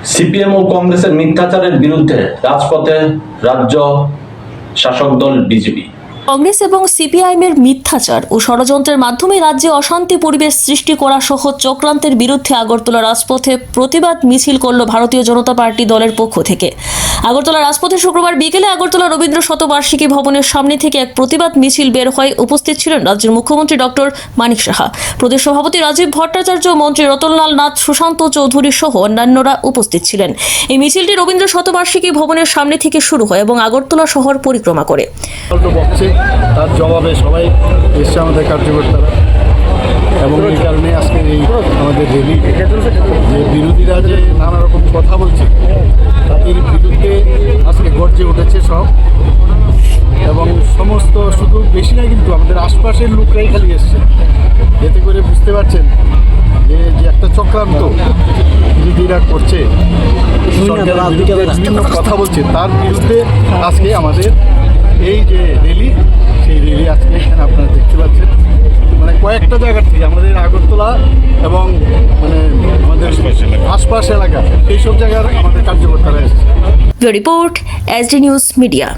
CPM ও কংগ্রেসের মিথ্যাচারের বিরুদ্ধে রাজপথে রাজ্য শাসক দল বিজেপি। কংগ্রেস এবং সিপিআইএমের মিথ্যাচার ও ষড়যন্ত্রের মাধ্যমে রাজ্যে অশান্তি পরিবেশ সৃষ্টি করা সহ চক্রান্তের বিরুদ্ধে আগরতলা রাজপথে প্রতিবাদ মিছিল করল ভারতীয় জনতা পার্টি দলের পক্ষ থেকে। আগরতলা রাজপথে শুক্রবার বিকেলে আগরতলা রবীন্দ্র শতবার্ষিকী ভবনের সামনে থেকে এক প্রতিবাদ মিছিল বের হয়। উপস্থিত ছিলেন রাজ্যের মুখ্যমন্ত্রী ডক্টর মানিক সাহা, প্রদেশ সভাপতি রাজীব ভট্টাচার্য, মন্ত্রী রতনলাল নাথ, সুশান্ত চৌধুরী সহ অন্যান্যরা উপস্থিত ছিলেন। এই মিছিলটি রবীন্দ্র শতবার্ষিকী ভবনের সামনে থেকে শুরু হয় এবং আগরতলা শহর পরিক্রমা করে। তার জবাবে সবাই এসছে আমাদের কার্যকর্তারা, এবং এই কারণে আজকে এই আমাদের র্যালি, যে বিরোধীরা যে নানা রকম কথা বলছে তাদের বিরুদ্ধে আজকে গর্জে উঠেছে সব, এবং সমস্ত শুধু বেশি না কিন্তু আমাদের আশপাশের লোকরাই খালি এসছে। এতে করে বুঝতে পারছেন যে একটা চক্রান্ত বিরোধীরা করছে, সরকারের বিরুদ্ধে বিভিন্ন কথা বলছে, তার বিরুদ্ধে আজকে আমাদের এই যে র্যালি, সেই র্যালি আজকে এখানে আপনারা দেখতে পাচ্ছেন। মানে কয়েকটা জায়গার থেকে আমাদের আগরতলা এবং মানে আমাদের আশপাশ এলাকা এইসব জায়গার আমাদের কার্যকর্তারা এসেছে। Report SD news media.